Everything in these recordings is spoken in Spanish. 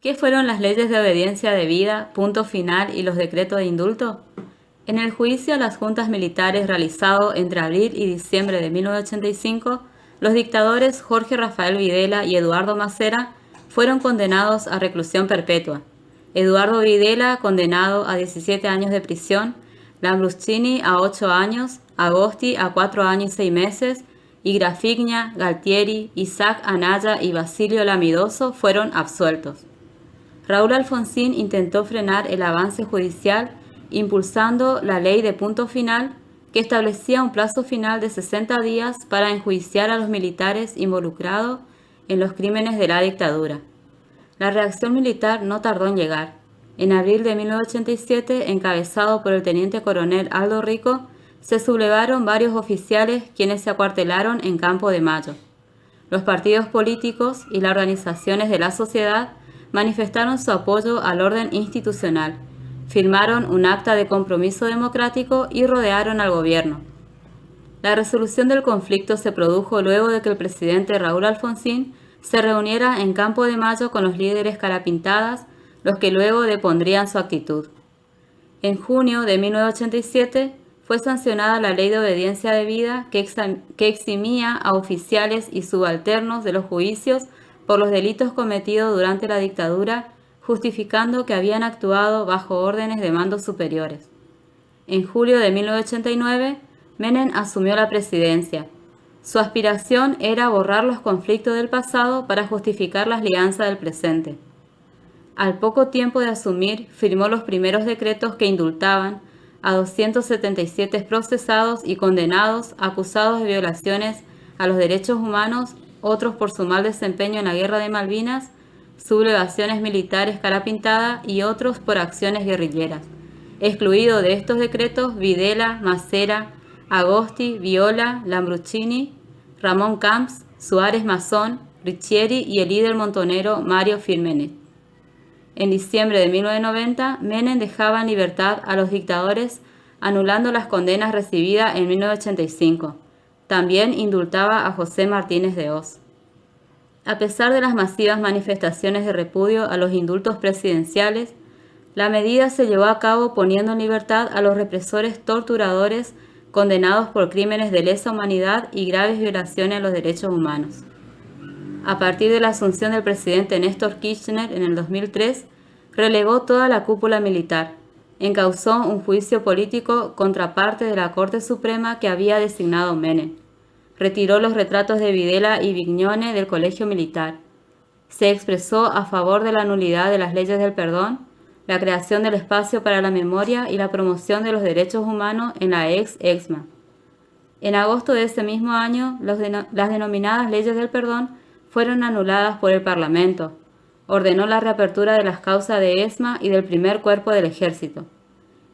¿Qué fueron las leyes de obediencia debida, punto final y los decretos de indulto? En el juicio a las juntas militares realizado entre abril y diciembre de 1985, los dictadores Jorge Rafael Videla y Eduardo Macera fueron condenados a reclusión perpetua. Eduardo Videla condenado a 17 años de prisión, Lambruschini a 8 años, Agosti a 4 años y 6 meses, y Grafigna, Galtieri, Isaac Anaya y Basilio Lamidoso fueron absueltos. Raúl Alfonsín intentó frenar el avance judicial impulsando la ley de punto final que establecía un plazo final de 60 días para enjuiciar a los militares involucrados en los crímenes de la dictadura. La reacción militar no tardó en llegar. En abril de 1987, encabezado por el teniente coronel Aldo Rico, se sublevaron varios oficiales quienes se acuartelaron en Campo de Mayo. Los partidos políticos y las organizaciones de la sociedad manifestaron su apoyo al orden institucional, firmaron un acta de compromiso democrático y rodearon al gobierno. La resolución del conflicto se produjo luego de que el presidente Raúl Alfonsín se reuniera en Campo de Mayo con los líderes carapintadas, los que luego depondrían su actitud. En junio de 1987 fue sancionada la Ley de Obediencia Debida que eximía a oficiales y subalternos de los juicios por los delitos cometidos durante la dictadura, justificando que habían actuado bajo órdenes de mandos superiores. En julio de 1989, Menem asumió la presidencia. Su aspiración era borrar los conflictos del pasado para justificar las alianzas del presente. Al poco tiempo de asumir, firmó los primeros decretos que indultaban a 277 procesados y condenados acusados de violaciones a los derechos humanos, otros por su mal desempeño en la Guerra de Malvinas, sublevaciones militares cara pintada y otros por acciones guerrilleras. Excluido de estos decretos Videla, Macera, Agosti, Viola, Lambruschini, Ramón Camps, Suárez Mazón, Riccieri y el líder montonero Mario Firmenich. En diciembre de 1990, Menem dejaba en libertad a los dictadores, anulando las condenas recibidas en 1985. También indultaba a José Martínez de Hoz. A pesar de las masivas manifestaciones de repudio a los indultos presidenciales, la medida se llevó a cabo poniendo en libertad a los represores torturadores condenados por crímenes de lesa humanidad y graves violaciones a los derechos humanos. A partir de la asunción del presidente Néstor Kirchner en el 2003, relevó toda la cúpula militar, encausó un juicio político contra parte de la Corte Suprema que había designado Menem, retiró los retratos de Videla y Vignone del Colegio Militar, se expresó a favor de la nulidad de las leyes del perdón, la creación del espacio para la memoria y la promoción de los derechos humanos en la ex-EXMA. En agosto de ese mismo año, las denominadas leyes del perdón fueron anuladas por el Parlamento. Ordenó la reapertura de las causas de ESMA y del primer cuerpo del ejército.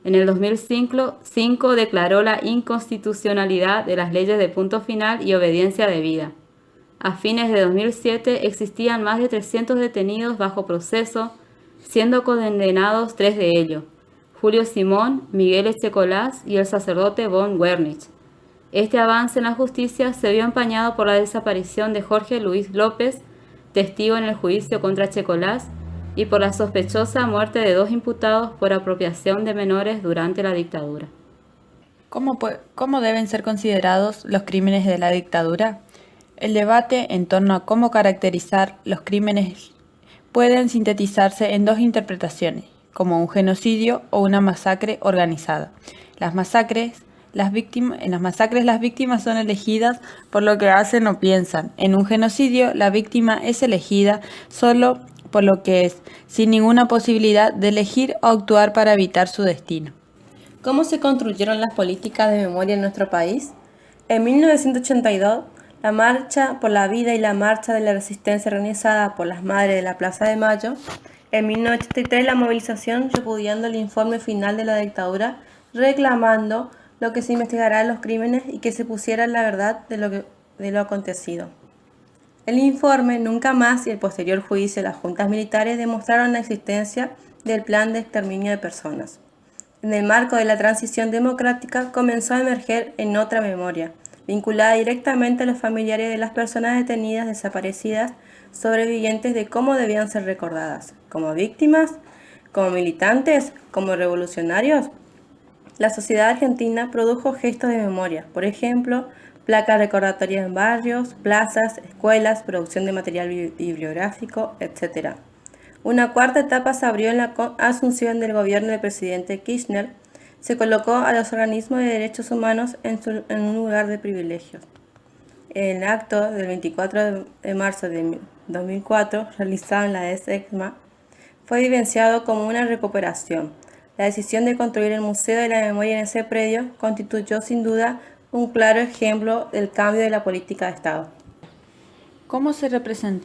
En el 2005 declaró la inconstitucionalidad de las leyes de punto final y obediencia debida. A fines de 2007 existían más de 300 detenidos bajo proceso, siendo condenados 3 de ellos, Julio Simón, Miguel Echecolás y el sacerdote von Wernich. Este avance en la justicia se vio empañado por la desaparición de Jorge Luis López, testigo en el juicio contra Echecolás, y por la sospechosa muerte de 2 imputados por apropiación de menores durante la dictadura. ¿Cómo deben ser considerados los crímenes de la dictadura? El debate en torno a cómo caracterizar los crímenes pueden sintetizarse en 2 interpretaciones, como un genocidio o una masacre organizada. En las masacres las víctimas son elegidas por lo que hacen o piensan. En un genocidio, la víctima es elegida solo por lo que es, sin ninguna posibilidad de elegir o actuar para evitar su destino. ¿Cómo se construyeron las políticas de memoria en nuestro país? En 1982, la Marcha por la Vida y la Marcha de la Resistencia organizada por las Madres de la Plaza de Mayo. En 1983, la movilización repudiando el informe final de la dictadura, reclamando lo que se investigará en los crímenes y que se pusiera la verdad de lo acontecido. El informe Nunca Más y el posterior juicio de las juntas militares demostraron la existencia del plan de exterminio de personas. En el marco de la transición democrática comenzó a emerger en otra memoria, vinculada directamente a los familiares de las personas detenidas desaparecidas, sobrevivientes de cómo debían ser recordadas, como víctimas, como militantes, como revolucionarios. La sociedad argentina produjo gestos de memoria, por ejemplo, placas recordatorias en barrios, plazas, escuelas, producción de material bibliográfico, etc. Una cuarta etapa se abrió en la asunción del gobierno del presidente Kirchner. Se colocó a los organismos de derechos humanos en un lugar de privilegios. En el acto del 24 de marzo de 2004, realizado en la ESECMA, fue vivenciado como una recuperación. La decisión de construir el Museo de la Memoria en ese predio constituyó sin duda un claro ejemplo del cambio de la política de Estado. ¿Cómo se representó